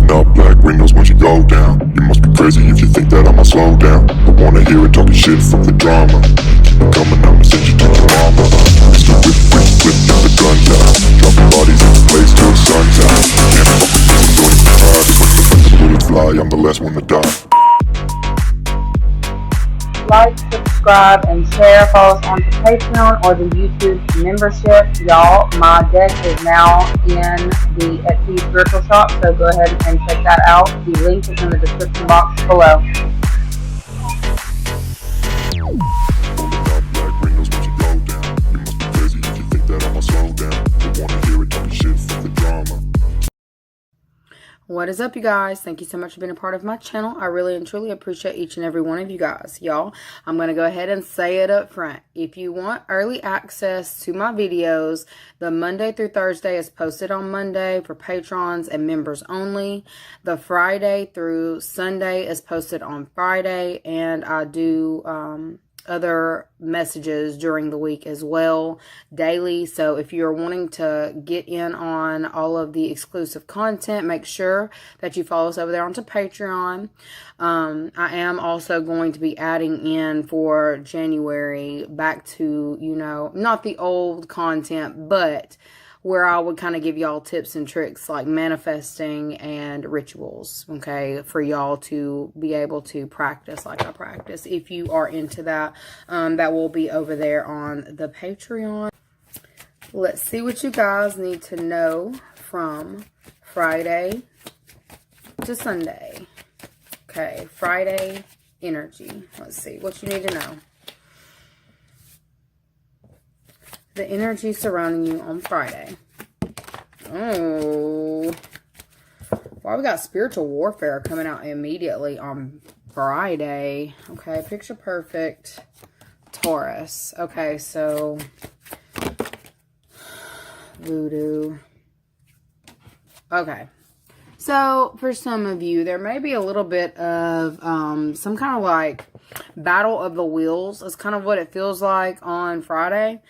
Rolling up black windows once you go down. You must be crazy if you think that I'ma slow down. I wanna hear it talking shit, fuck the drama. Keep it coming, I'ma send you to your mama. Mr. Whip, whip, whip, got the guns out. Dropping bodies in the place till the sun's out. Can't fuck with me, I'm going to hide. When the bullets fly, I'm the last one to die. Like, subscribe, and share. Follow us on Patreon or the YouTube membership. Y'all, my deck is now in the Etsy Spiritual Shop, so go ahead and check that out. The link is in the description box below. What is up, you guys? Thank you so much for being a part of my channel. I really and truly appreciate each and every one of you guys. Y'all, I'm going to go ahead and say it up front. If you want early access to my videos, the Monday through Thursday is posted on Monday for patrons and members only. The Friday through Sunday is posted on Friday, and I do other messages during the week as well, daily. So if you're wanting to get in on all of the exclusive content, make sure that you follow us over there onto Patreon. I am also going to be adding in for January back to, you know, not the old content, but where I would kind of give y'all tips and tricks like manifesting and rituals, okay, for y'all to be able to practice like I practice. If you are into that, that will be over there on the Patreon. Let's see what you guys need to know from Friday to Sunday. Okay, Friday energy. Let's see what you need to know. The energy surrounding you on Friday. Oh. Well, we got spiritual warfare coming out immediately on Friday. Okay, picture perfect. Taurus. Okay, so voodoo. Okay. So, for some of you, there may be a little bit of some kind of like battle of the wheels. That's kind of what it feels like on Friday.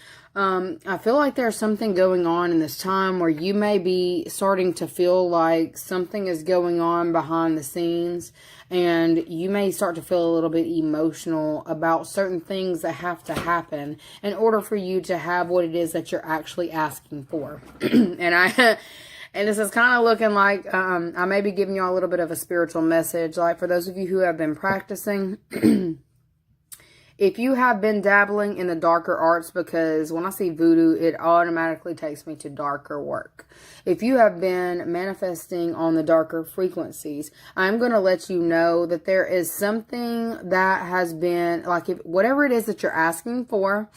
I feel like there's something going on in this time where you may be starting to feel like something is going on behind the scenes, and you may start to feel a little bit emotional about certain things that have to happen in order for you to have what it is that you're actually asking for. And this is kind of looking like I may be giving you a little bit of a spiritual message. Like for those of you who have been practicing, if you have been dabbling in the darker arts, because when I see voodoo, it automatically takes me to darker work. If you have been manifesting on the darker frequencies, I'm going to let you know that there is something that has been, like, if whatever it is that you're asking for,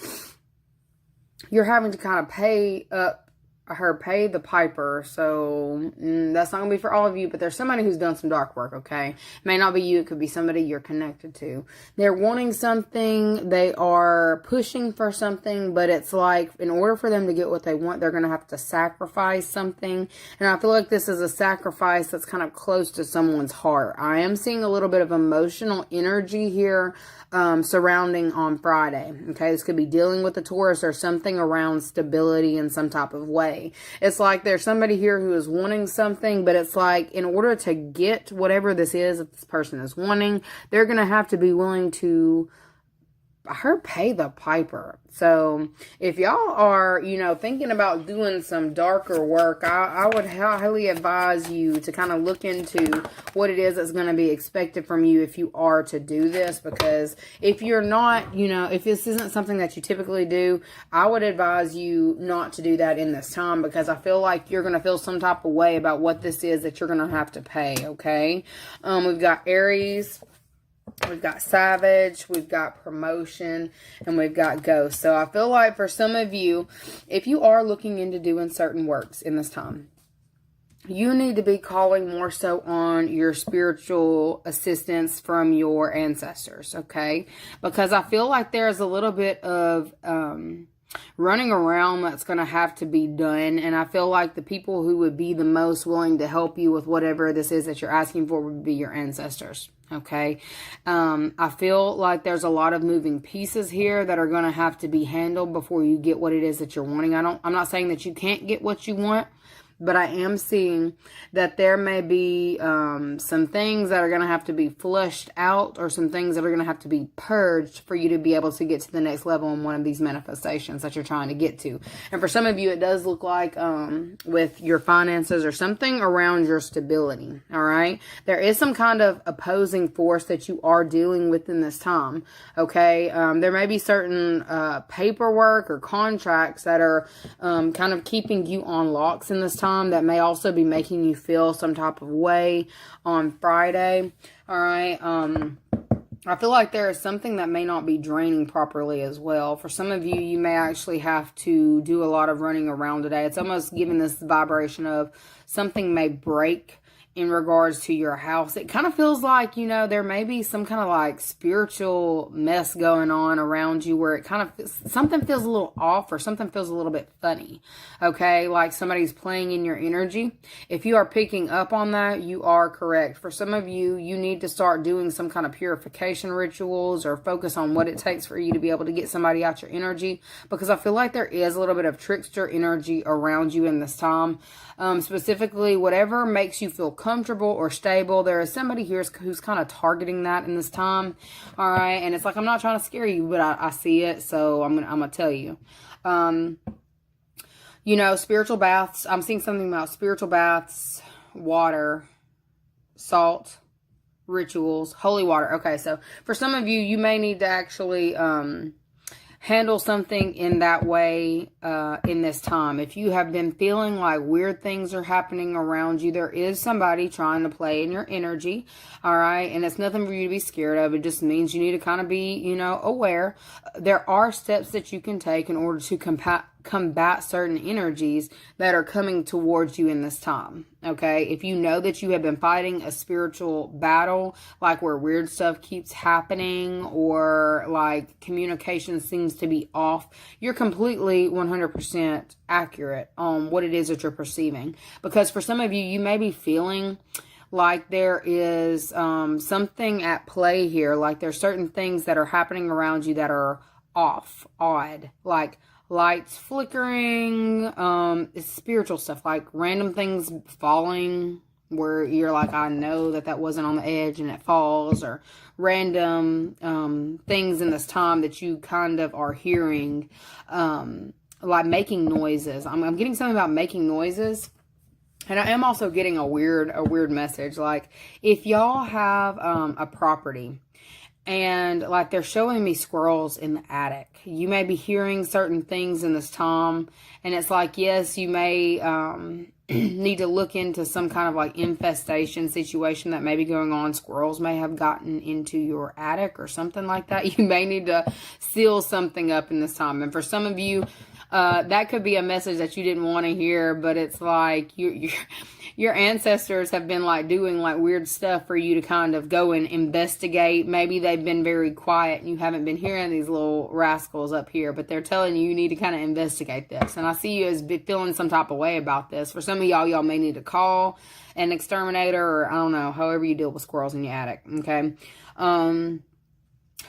you're having to kind of pay the piper. So that's not gonna be for all of you, but there's somebody who's done some dark work. Okay, it may not be you, it could be somebody you're connected to. They're wanting something, they are pushing for something, but it's like in order for them to get what they want, they're gonna have to sacrifice something. And I feel like this is a sacrifice that's kind of close to someone's heart. I am seeing a little bit of emotional energy here surrounding on Friday. Okay, this could be dealing with the Taurus or something around stability in some type of way. It's like there's somebody here who is wanting something, but it's like in order to get whatever this is that this person is wanting, they're going to have to be willing to pay the piper. So if y'all are, you know, thinking about doing some darker work, I would highly advise you to kind of look into what it is that's going to be expected from you if you are to do this. Because if you're not, you know, if this isn't something that you typically do, I would advise you not to do that in this time, because I feel like you're going to feel some type of way about what this is that you're going to have to pay. Okay. We've got Aries, we've got Savage, we've got Promotion, and we've got Ghost. So I feel like for some of you, if you are looking into doing certain works in this time, you need to be calling more so on your spiritual assistance from your ancestors, okay? Because I feel like there's a little bit of running around that's going to have to be done. And I feel like the people who would be the most willing to help you with whatever this is that you're asking for would be your ancestors. Okay. I feel like there's a lot of moving pieces here that are going to have to be handled before you get what it is that you're wanting. I'm not saying that you can't get what you want, but I am seeing that there may be some things that are going to have to be flushed out, or some things that are going to have to be purged for you to be able to get to the next level in one of these manifestations that you're trying to get to. And for some of you, it does look like with your finances or something around your stability. All right. There is some kind of opposing force that you are dealing with in this time. Okay. There may be certain paperwork or contracts that are kind of keeping you on locks in this time, that may also be making you feel some type of way on Friday. All right. I feel like there is something that may not be draining properly as well. For some of you, you may actually have to do a lot of running around today. It's almost giving this vibration of something may break in regards to your house. It kind of feels like, you know, there may be some kind of like spiritual mess going on around you, where it kind of, something feels a little off, or something feels a little bit funny. Okay. Like somebody's playing in your energy. If you are picking up on that, you are correct. For some of you, you need to start doing some kind of purification rituals, or focus on what it takes for you to be able to get somebody out your energy, because I feel like there is a little bit of trickster energy around you in this time. Specifically, whatever makes you feel comfortable or stable, there is somebody here who's kind of targeting that in this time. All right. And it's like, I'm not trying to scare you, but I see it. So I'm going to tell you, you know, spiritual baths. I'm seeing something about spiritual baths, water, salt, rituals, holy water. Okay. So for some of you, you may need to actually, handle something in that way in this time. If you have been feeling like weird things are happening around you, there is somebody trying to play in your energy. All right. And it's nothing for you to be scared of. It just means you need to kind of be, you know, aware. There are steps that you can take in order to combat certain energies that are coming towards you in this time. Okay. If you know that you have been fighting a spiritual battle, like where weird stuff keeps happening, or like communication seems to be off, you're completely 100% accurate on what it is that you're perceiving. Because for some of you, you may be feeling like there is something at play here. Like there's certain things that are happening around you that are off, odd, like lights flickering, it's spiritual stuff, like random things falling where you're like, I know that wasn't on the edge and it falls, or random things in this time that you kind of are hearing, like making noises. I'm getting something about making noises. And I am also getting a weird message. Like if y'all have a property, and like they're showing me squirrels in the attic, you may be hearing certain things in this time. And it's like, yes, you may need to look into some kind of like infestation situation that may be going on. Squirrels may have gotten into your attic or something like that. You may need to seal something up in this time. And for some of you, that could be a message that you didn't want to hear, but it's like your ancestors have been like doing like weird stuff for you to kind of go and investigate. Maybe they've been very quiet and you haven't been hearing these little rascals up here, but they're telling you need to kind of investigate this. And I see you as feeling some type of way about this. For some of y'all may need to call an exterminator, or I don't know, however you deal with squirrels in your attic. Okay.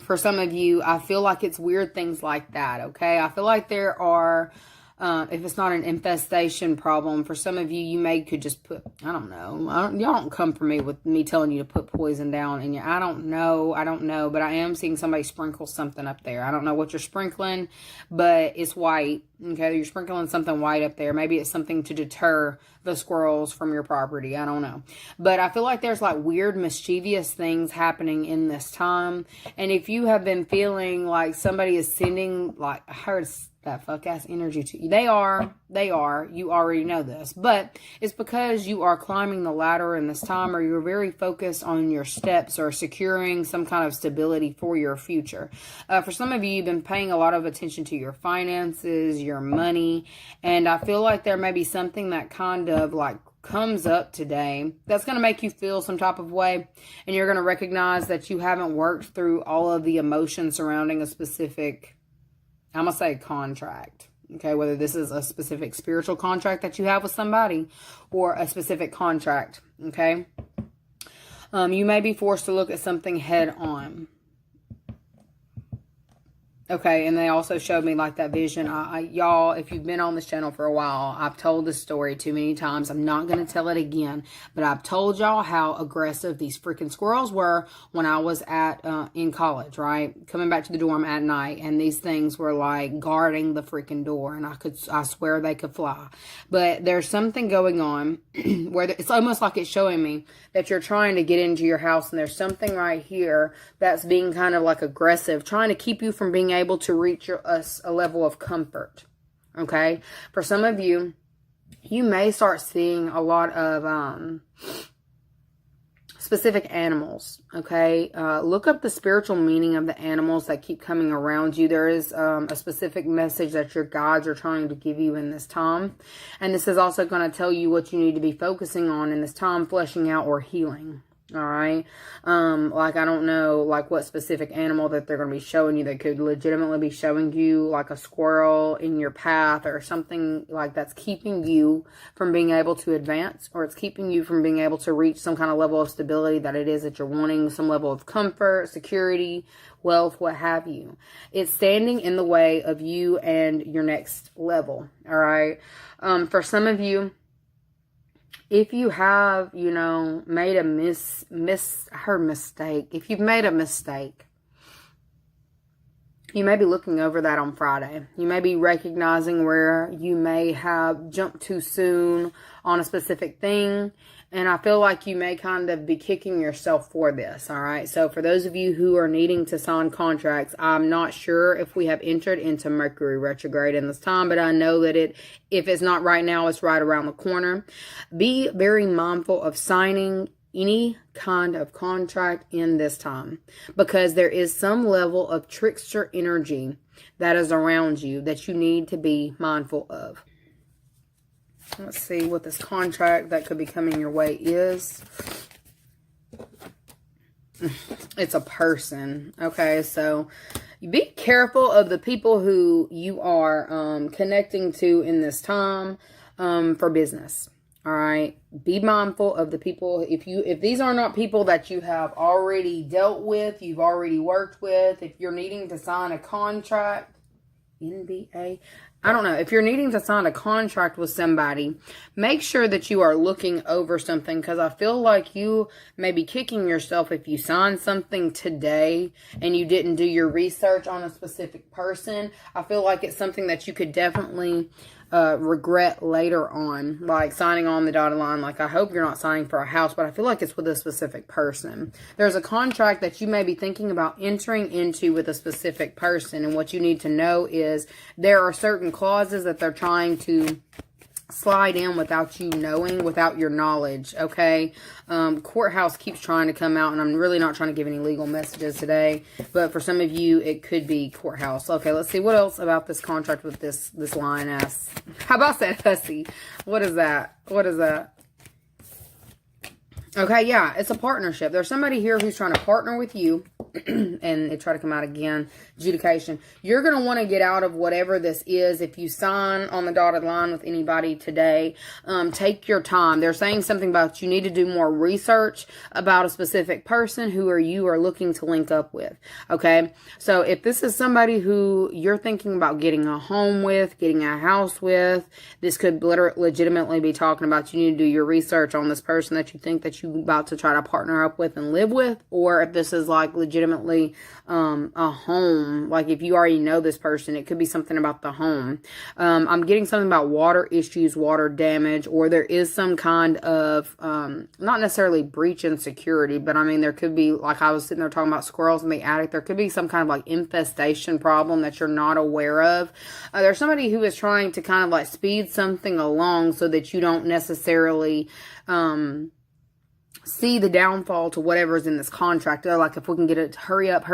For some of you, I feel like it's weird things like that, okay? I feel like there are, if it's not an infestation problem, for some of you, you could just put, I don't know. Y'all don't come for me with me telling you to put poison down in your, I don't know, but I am seeing somebody sprinkle something up there. I don't know what you're sprinkling, but it's white, okay? You're sprinkling something white up there. Maybe it's something to deter the squirrels from your property. I don't know. But I feel like there's like weird, mischievous things happening in this time. And if you have been feeling like somebody is sending, like, I heard that fuck ass energy to you. They are. You already know this. But it's because you are climbing the ladder in this time, or you're very focused on your steps or securing some kind of stability for your future. For some of you, you've been paying a lot of attention to your finances, your money, and I feel like there may be something that kind of like comes up today that's going to make you feel some type of way, and you're going to recognize that you haven't worked through all of the emotions surrounding a specific, I'm going to say, contract. Okay, whether this is a specific spiritual contract that you have with somebody or a specific contract. Okay, you may be forced to look at something head on. Okay, and they also showed me like that vision. Y'all, if you've been on this channel for a while, I've told this story too many times. I'm not going to tell it again, but I've told y'all how aggressive these freaking squirrels were when I was at in college, right? Coming back to the dorm at night, and these things were like guarding the freaking door, and I swear they could fly. But there's something going on where it's almost like it's showing me that you're trying to get into your house, and there's something right here that's being kind of like aggressive, trying to keep you from being able to reach a level of comfort. Okay, for some of you, you may start seeing a lot of specific animals. Okay, look up the spiritual meaning of the animals that keep coming around you. There is a specific message that your guides are trying to give you in this time, and this is also going to tell you what you need to be focusing on in this time, fleshing out or healing. All right. Like, I don't know, like, what specific animal that they're going to be showing you. They could legitimately be showing you, like, a squirrel in your path or something like that's keeping you from being able to advance, or it's keeping you from being able to reach some kind of level of stability that it is that you're wanting, some level of comfort, security, wealth, what have you. It's standing in the way of you and your next level. All right. For some of you, if you have, you know, made a mistake, if you've made a mistake, you may be looking over that on Friday. You may be recognizing where you may have jumped too soon on a specific thing. And I feel like you may kind of be kicking yourself for this, all right? So for those of you who are needing to sign contracts, I'm not sure if we have entered into Mercury retrograde in this time, but I know that if it's not right now, it's right around the corner. Be very mindful of signing any kind of contract in this time, because there is some level of trickster energy that is around you that you need to be mindful of. Let's see what this contract that could be coming your way is. It's a person. Okay, so be careful of the people who you are connecting to in this time for business. All right, be mindful of the people. If these are not people that you have already dealt with, you've already worked with, if you're needing to sign a contract, NBA, I don't know. If you're needing to sign a contract with somebody, make sure that you are looking over something, because I feel like you may be kicking yourself if you sign something today and you didn't do your research on a specific person. I feel like it's something that you could definitely regret later on, like signing on the dotted line. Like, I hope you're not signing for a house, but I feel like it's with a specific person. There's a contract that you may be thinking about entering into with a specific person, and what you need to know is there are certain clauses that they're trying to slide in without you knowing, without your knowledge. Okay, courthouse keeps trying to come out, and I'm really not trying to give any legal messages today, but for some of you it could be courthouse. Okay, let's see what else about this contract with this lioness. How about that hussy? What is that? Okay, yeah, it's a partnership. There's somebody here who's trying to partner with you, and it tried to come out again. Adjudication. You're going to want to get out of whatever this is. If you sign on the dotted line with anybody today, take your time. They're saying something about you need to do more research about a specific person who you are looking to link up with. Okay, so if this is somebody who you're thinking about getting a home with, getting a house with, this could legitimately be talking about you need to do your research on this person that you think that you're about to try to partner up with and live with. Or if this is like legitimately a home, like if you already know this person, it could be something about the home. I'm getting something about water issues, water damage, or there is some kind of not necessarily breach in security, but I mean there could be, like I was sitting there talking about squirrels in the attic, there could be some kind of like infestation problem that you're not aware of. There's somebody who is trying to kind of like speed something along so that you don't necessarily see the downfall to whatever's in this contract. They're like, if we can get it, hurry up,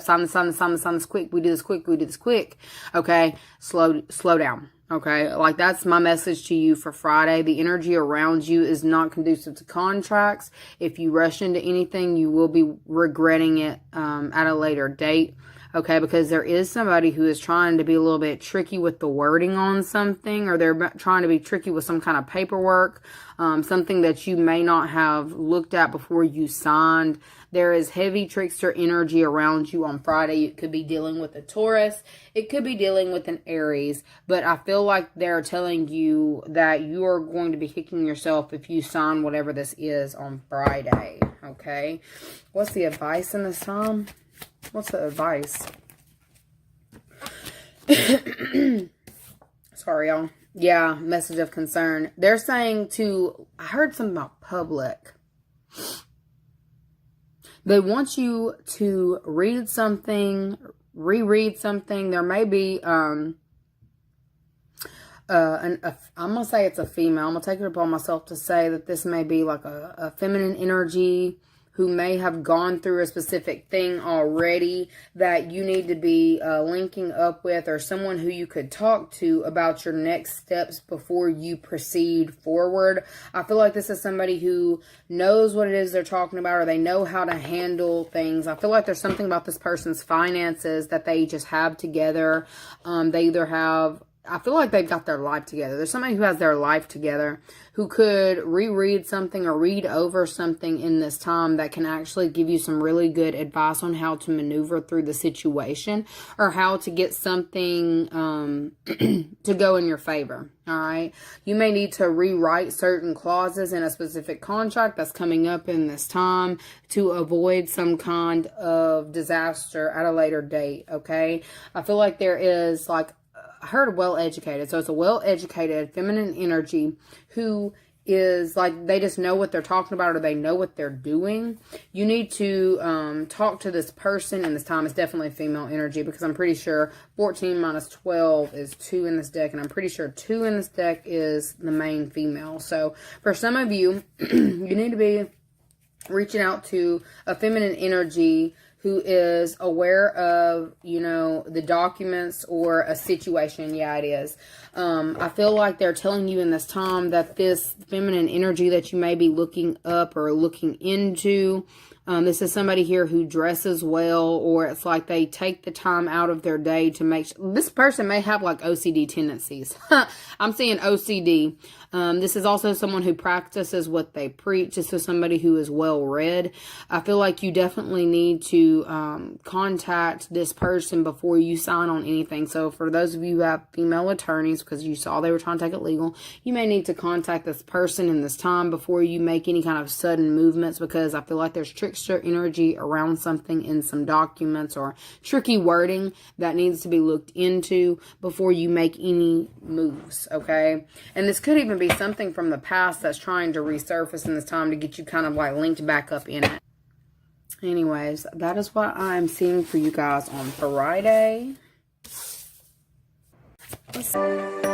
sign this quick, we do this quick. Okay, slow down. Okay, like that's my message to you for Friday. The energy around you is not conducive to contracts. If you rush into anything, you will be regretting it at a later date. okay? Because there is somebody who is trying to be a little bit tricky with the wording on something, or they're trying to be tricky with some kind of paperwork, something that you may not have looked at before you signed. There is heavy trickster energy around you on Friday. It could be dealing with a Taurus. It could be dealing with an Aries. But I feel like they're telling you that you are going to be kicking yourself if you sign whatever this is on Friday. Okay? What's the advice in this time? What's the advice? Sorry, y'all. Yeah, message of concern. They're saying I heard something about public. They want you to read something, reread something. There may be, I'm going to say it's a female. I'm going to take it upon myself to say that this may be like a feminine energy who may have gone through a specific thing already that you need to be linking up with, or someone who you could talk to about your next steps before you proceed forward. I feel like this is somebody who knows what it is they're talking about, or they know how to handle things. I feel like there's something about this person's finances that they just have together. They either have, I feel like they've got their life together. There's somebody who has their life together who could reread something or read over something in this time that can actually give you some really good advice on how to maneuver through the situation, or how to get something to go in your favor. All right. You may need to rewrite certain clauses in a specific contract that's coming up in this time to avoid some kind of disaster at a later date. Okay. I feel like there is I heard well-educated. So it's a well-educated feminine energy who is like, they just know what they're talking about, or they know what they're doing. You need to talk to this person in this time. It's definitely female energy, because I'm pretty sure 14 minus 12 is 2 in this deck. And I'm pretty sure 2 in this deck is the main female. So for some of you, you need to be reaching out to a feminine energy who is aware of, the documents or a situation. Yeah, it is. I feel like they're telling you in this time that this feminine energy that you may be looking up or looking into, this is somebody here who dresses well, or it's like they take the time out of their day to make this person may have like OCD tendencies. I'm seeing OCD. This is also someone who practices what they preach. This is somebody who is well read. I feel like you definitely need to contact this person before you sign on anything. So for those of you who have female attorneys, because you saw they were trying to take it legal, you may need to contact this person in this time before you make any kind of sudden movements, because I feel like there's trickster energy around something in some documents, or tricky wording that needs to be looked into before you make any moves. Okay. And this could even be something from the past that's trying to resurface in this time to get you kind of like linked back up in it. Anyways, that is what I'm seeing for you guys on Friday. Let's see.